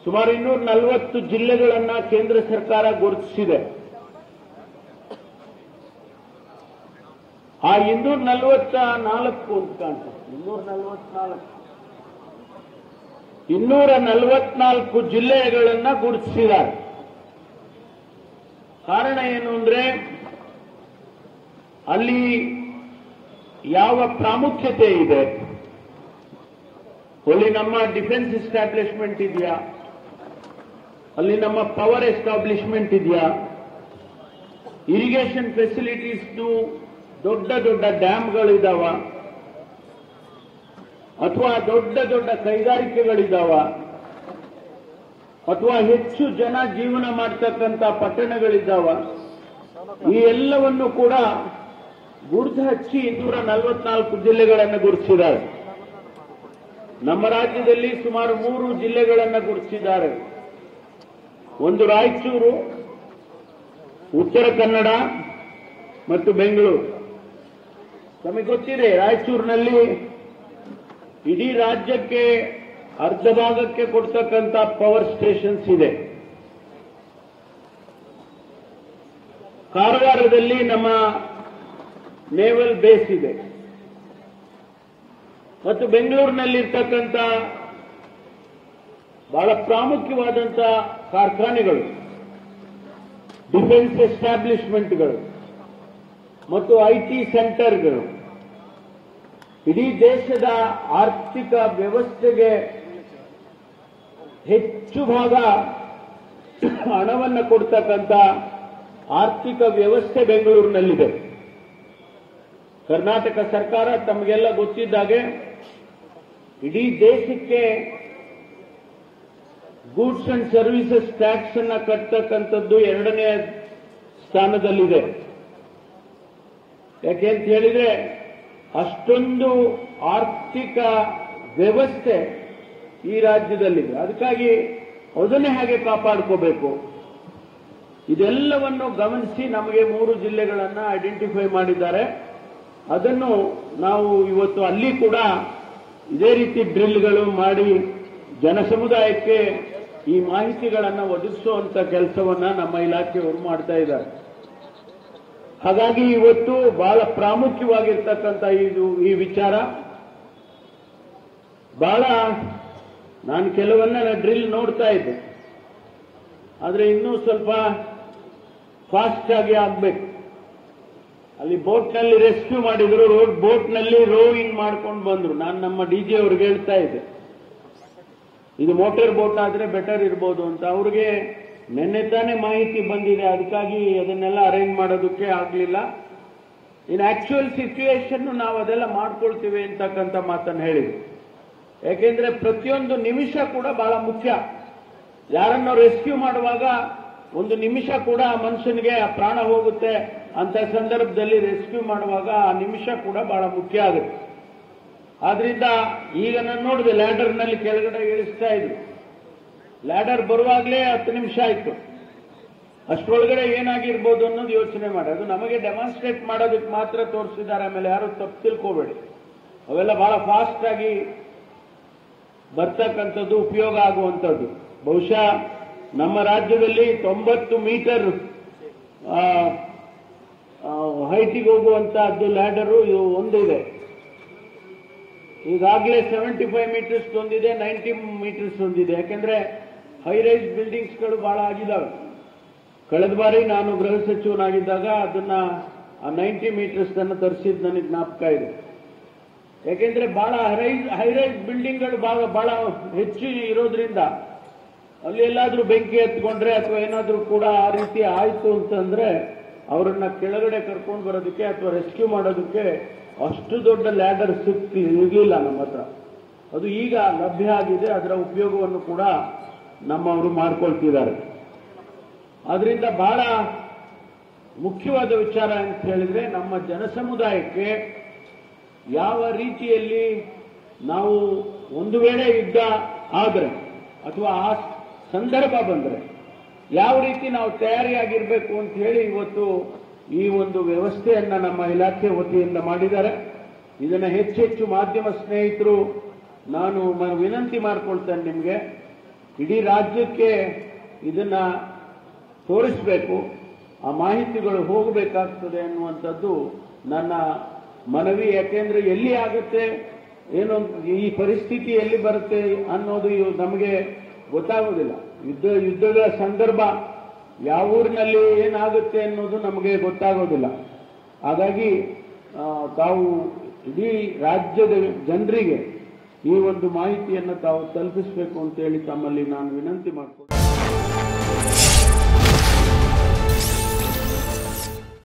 ಸುಮಾರು 240 ಜಿಲ್ಲೆಗಳನ್ನು ಕೇಂದ್ರ ಸರ್ಕಾರ ಗುರುತಿಸಿದೆ. ಆ 244 ಅಂತ ಕಾಣ್ತದೆ, 244 ಜಿಲ್ಲೆಗಳನ್ನು ಗುರುತಿಸಿದ್ದಾರೆ. ಕಾರಣ ಏನು ಅಂದ್ರೆ ಅಲ್ಲಿ ಯಾವ ಪ್ರಾಮುಖ್ಯತೆ ಇದೆ, ಅಲ್ಲಿ ನಮ್ಮ ಡಿಫೆನ್ಸ್ ಎಸ್ಟಾಬ್ಲಿಷ್ಮೆಂಟ್ ಇದೆಯಾ, ಅಲ್ಲಿ ನಮ್ಮ ಪವರ್ ಎಸ್ಟಾಬ್ಲಿಷ್ಮೆಂಟ್ ಇದೆಯಾ, ಇರಿಗೇಷನ್ ಫೆಸಿಲಿಟೀಸ್ ದೊಡ್ಡ ದೊಡ್ಡ ಡ್ಯಾಮ್ಗಳಿದಾವ, ಅಥವಾ ದೊಡ್ಡ ದೊಡ್ಡ ಕೈಗಾರಿಕೆಗಳಿದಾವ, ಅಥವಾ ಹೆಚ್ಚು ಜನ ಜೀವನ ಮಾಡ್ತಕ್ಕಂಥ ಪಟ್ಟಣಗಳಿದ್ದಾವ. ಈ ಎಲ್ಲವನ್ನು ಕೂಡ ಗುರುತು ಹಚ್ಚಿ 244 ಜಿಲ್ಲೆಗಳನ್ನು ಗುರುತಿಸಿದ್ದಾರೆ. ನಮ್ಮ ರಾಜ್ಯದಲ್ಲಿ ಸುಮಾರು 3 ಜಿಲ್ಲೆಗಳನ್ನು ಗುರುತಿಸಿದ್ದಾರೆ. ಒಂದು ರಾಯಚೂರು, ಉತ್ತರ ಕನ್ನಡ ಮತ್ತು ಬೆಂಗಳೂರು. ನಮಗೆ ಗೊತ್ತಿದೆ, ರಾಯಚೂರಿನಲ್ಲಿ ಇಡೀ ರಾಜ್ಯಕ್ಕೆ ಅರ್ಧ ಭಾಗಕ್ಕೆ ಕೊಡ್ತಕ್ಕಂಥ ಪವರ್ ಸ್ಟೇಷನ್ಸ್ ಇದೆ. ಕಾರವಾರದಲ್ಲಿ ನಮ್ಮ ನೇವಲ್ ಬೇಸ್ ಇದೆ. ಮತ್ತು ಬೆಂಗಳೂರಿನಲ್ಲಿರ್ತಕ್ಕಂಥ ಬಹಳ ಪ್ರಾಮುಖ್ಯವಾದಂಥ ಕಾರ್ಖಾನೆಗಳು, ಡಿಫೆನ್ಸ್ ಎಸ್ಟಾಬ್ಲಿಷ್ಮೆಂಟ್ಗಳು ಮತ್ತು ಐಟಿ ಸೆಂಟರ್ಗಳು ಇಡೀ ದೇಶದ ಆರ್ಥಿಕ ವ್ಯವಸ್ಥೆಗೆ ಹೆಚ್ಚು ಭಾಗ ಹಣವನ್ನು ಕೊಡ್ತಕ್ಕಂಥ ಆರ್ಥಿಕ ವ್ಯವಸ್ಥೆ ಬೆಂಗಳೂರಿನಲ್ಲಿದೆ. ಕರ್ನಾಟಕ ಸರ್ಕಾರ ತಮಗೆಲ್ಲ ಗೊತ್ತಿದ್ದಾಗೆ ಇಡೀ ದೇಶಕ್ಕೆ ಗೂಡ್ಸ್ ಅಂಡ್ ಸರ್ವಿಸಸ್ ಟ್ಯಾಕ್ಸ್ ಅನ್ನ ಕಟ್ಟತಕ್ಕಂಥದ್ದು 2ನೇ ಸ್ಥಾನದಲ್ಲಿದೆ. ಯಾಕೆ ಅಂತ ಹೇಳಿದ್ರೆ ಅಷ್ಟೊಂದು ಆರ್ಥಿಕ ವ್ಯವಸ್ಥೆ ಈ ರಾಜ್ಯದಲ್ಲಿದೆ. ಅದಕ್ಕಾಗಿ ಅದನ್ನೇ ಹಾಗೆ ಕಾಪಾಡ್ಕೋಬೇಕು. ಇದೆಲ್ಲವನ್ನು ಗಮನಿಸಿ ನಮಗೆ 3 ಜಿಲ್ಲೆಗಳನ್ನು ಐಡೆಂಟಿಫೈ ಮಾಡಿದ್ದಾರೆ. ಅದನ್ನು ನಾವು ಇವತ್ತು ಅಲ್ಲಿ ಕೂಡ ಇದೇ ರೀತಿ ಡ್ರಿಲ್ಗಳು ಮಾಡಿ ಜನಸಮುದಾಯಕ್ಕೆ ಈ ಮಾಹಿತಿಗಳನ್ನು ಒದಗಿಸುವಂತ ಕೆಲಸವನ್ನ ನಮ್ಮ ಇಲಾಖೆಯವರು ಮಾಡ್ತಾ ಇದ್ದಾರೆ. ಹಾಗಾಗಿ ಇವತ್ತು ಬಹಳ ಪ್ರಾಮುಖ್ಯವಾಗಿರ್ತಕ್ಕಂಥ ಈ ವಿಚಾರ. ಬಹಳ ನಾನು ಕೆಲವನ್ನ ಡ್ರಿಲ್ ನೋಡ್ತಾ ಇದ್ದೆ, ಆದರೆ ಇನ್ನೂ ಸ್ವಲ್ಪ ಫಾಸ್ಟ್ ಆಗಿ ಆಗ್ಬೇಕು. ಅಲ್ಲಿ ಬೋಟ್ನಲ್ಲಿ ರೆಸ್ಕ್ಯೂ ಮಾಡಿದ್ರು, ಬೋಟ್ನಲ್ಲಿ ರೋವಿಂಗ್ ಮಾಡ್ಕೊಂಡು ಬಂದ್ರು. ನಾನು ನಮ್ಮ ಡಿಜಿ ಅವ್ರಿಗೆ ಹೇಳ್ತಾ ಇದ್ದೆ, ಇದು ಮೋಟಾರ್ ಬೋಟ್ ಆದ್ರೆ ಬೆಟರ್ ಇರ್ಬೋದು ಅಂತ. ಅವ್ರಿಗೆ ನಿನ್ನೆ ತಾನೇ ಮಾಹಿತಿ ಬಂದಿದೆ, ಅದಕ್ಕಾಗಿ ಅದನ್ನೆಲ್ಲ ಅರೇಂಜ್ ಮಾಡೋದಕ್ಕೆ ಆಗಲಿಲ್ಲ. ಇನ್ ಆಕ್ಚುಯಲ್ ಸಿಚುವೇಶನ್ ನಾವು ಅದೆಲ್ಲ ಮಾಡ್ಕೊಳ್ತೀವಿ ಅಂತಕ್ಕಂಥ ಮಾತನ್ನು ಹೇಳಿದ್ರು. ಯಾಕೆಂದ್ರೆ ಪ್ರತಿಯೊಂದು ನಿಮಿಷ ಕೂಡ ಬಹಳ ಮುಖ್ಯ. ಯಾರನ್ನು ರೆಸ್ಕ್ಯೂ ಮಾಡುವಾಗ ಒಂದು ನಿಮಿಷ ಕೂಡ ಮನುಷ್ಯನಿಗೆ ಪ್ರಾಣ ಹೋಗುತ್ತೆ ಅಂತ ಸಂದರ್ಭದಲ್ಲಿ ರೆಸ್ಕ್ಯೂ ಮಾಡುವಾಗ ಆ ನಿಮಿಷ ಕೂಡ ಬಹಳ ಮುಖ್ಯ ಆಗುತ್ತೆ. ಆದ್ರಿಂದ ಈಗ ನಾನು ನೋಡಿದೆ, ಲ್ಯಾಡರ್ನಲ್ಲಿ ಕೆಳಗಡೆ ಇಳಿಸ್ತಾ ಇದ್ರು. ಲ್ಯಾಡರ್ ಬರುವಾಗಲೇ 10 ನಿಮಿಷ ಆಯ್ತು. ಅಷ್ಟರೊಳಗಡೆ ಏನಾಗಿರ್ಬೋದು ಅನ್ನೋದು ಯೋಚನೆ ಮಾಡಿ. ಅದು ನಮಗೆ ಡೆಮಾನ್ಸ್ಟ್ರೇಟ್ ಮಾಡೋದಕ್ಕೆ ಮಾತ್ರ ತೋರಿಸಿದ್ದಾರೆ. ಆಮೇಲೆ ಯಾರು ತಪ್ಪು ತಿಳ್ಕೋಬೇಡಿ, ಅವೆಲ್ಲ ಬಹಳ ಫಾಸ್ಟ್ ಆಗಿ ಬರ್ತಕ್ಕಂಥದ್ದು, ಉಪಯೋಗ ಆಗುವಂಥದ್ದು. ಬಹುಶಃ ನಮ್ಮ ರಾಜ್ಯದಲ್ಲಿ 90 ಮೀಟರ್ ಹೈಟಿಗೆ ಹೋಗುವಂತಹದ್ದು ಲ್ಯಾಡರು ಒಂದಿದೆ. ಈಗಾಗಲೇ 75 ಮೀಟರ್ಸ್ ಒಂದಿದೆ, 90 ಮೀಟರ್ಸ್ ಒಂದಿದೆ. ಯಾಕೆಂದ್ರೆ ಹೈ ರೈಸ್ ಬಿಲ್ಡಿಂಗ್ಸ್ಗಳು ಬಹಳ ಆಗಿದ್ದಾವೆ. ಕಳೆದ ಬಾರಿ ನಾನು ಗೃಹ ಸಚಿವನಾಗಿದ್ದಾಗ ಅದನ್ನ 90 ಮೀಟರ್ಸ್ ಅನ್ನು ತರಿಸಿದ್ದು ನನಗೆ ಜ್ಞಾಪಕ ಇದೆ. ಯಾಕೆಂದ್ರೆ ಬಹಳ ಹೈ ರೈಸ್ ಬಿಲ್ಡಿಂಗ್ಗಳು ಬಹಳ ಹೆಚ್ಚು ಇರೋದ್ರಿಂದ ಅಲ್ಲಿ ಎಲ್ಲಾದ್ರೂ ಬೆಂಕಿ ಎತ್ಕೊಂಡ್ರೆ ಅಥವಾ ಏನಾದ್ರೂ ಕೂಡ ಆ ರೀತಿ ಆಯ್ತು ಅಂತಂದ್ರೆ ಅವರನ್ನ ಕೆಳಗಡೆ ಕರ್ಕೊಂಡು ಬರೋದಕ್ಕೆ ಅಥವಾ ರೆಸ್ಕ್ಯೂ ಮಾಡೋದಕ್ಕೆ ಅಷ್ಟು ದೊಡ್ಡ ಲ್ಯಾಡರ್ ಇರಲಿಲ್ಲ ನಮ್ಮ ಹತ್ರ. ಅದು ಈಗ ಲಭ್ಯ ಆಗಿದೆ. ಅದರ ಉಪಯೋಗವನ್ನು ಕೂಡ ನಮ್ಮವರು ಮಾಡ್ಕೊಳ್ತಿದ್ದಾರೆ. ಆದ್ರಿಂದ ಬಹಳ ಮುಖ್ಯವಾದ ವಿಚಾರ ಅಂತ ಹೇಳಿದ್ರೆ, ನಮ್ಮ ಜನಸಮುದಾಯಕ್ಕೆ ಯಾವ ರೀತಿಯಲ್ಲಿ ನಾವು ಒಂದು ವೇಳೆ ಯುದ್ಧ ಆದರೆ ಅಥವಾ ಆ ಸಂದರ್ಭ ಬಂದರೆ ಯಾವ ರೀತಿ ನಾವು ತಯಾರಿಯಾಗಿರಬೇಕು ಅಂತ ಹೇಳಿ ಇವತ್ತು ಈ ಒಂದು ವ್ಯವಸ್ಥೆಯನ್ನ ನಮ್ಮ ಇಲಾಖೆ ವತಿಯಿಂದ ಮಾಡಿದ್ದಾರೆ. ಇದನ್ನ ಹೆಚ್ಚೆಚ್ಚು ಮಾಧ್ಯಮ ಸ್ನೇಹಿತರು ನಾನು ವಿನಂತಿ ಮಾಡ್ಕೊಳ್ತೇನೆ ನಿಮಗೆ, ಇಡೀ ರಾಜ್ಯಕ್ಕೆ ಇದನ್ನ ತೋರಿಸಬೇಕು, ಆ ಮಾಹಿತಿಗಳು ಹೋಗಬೇಕಾಗ್ತದೆ ಅನ್ನುವಂಥದ್ದು ನನ್ನ ಮನವಿ. ಯಾಕೆಂದ್ರೆ ಎಲ್ಲಿ ಆಗುತ್ತೆ ಏನೋ ಈ ಪರಿಸ್ಥಿತಿ ಎಲ್ಲಿ ಬರುತ್ತೆ ಅನ್ನೋದು ನಮಗೆ ಗೊತ್ತಾಗೋದಿಲ್ಲ. ಯುದ್ಧದ ಸಂದರ್ಭ ಯಾವ ಊರಿನಲ್ಲಿ ಏನಾಗುತ್ತೆ ಅನ್ನೋದು ನಮಗೆ ಗೊತ್ತಾಗೋದಿಲ್ಲ. ಹಾಗಾಗಿ ತಾವು ಇಡೀ ರಾಜ್ಯದ ಜನರಿಗೆ ಈ ಒಂದು ಮಾಹಿತಿಯನ್ನು ತಾವು ತಲುಪಿಸಬೇಕು ಅಂತೇಳಿ ತಮ್ಮಲ್ಲಿ ನಾನು ವಿನಂತಿ ಮಾಡಿಕೊಳ್ತೇನೆ.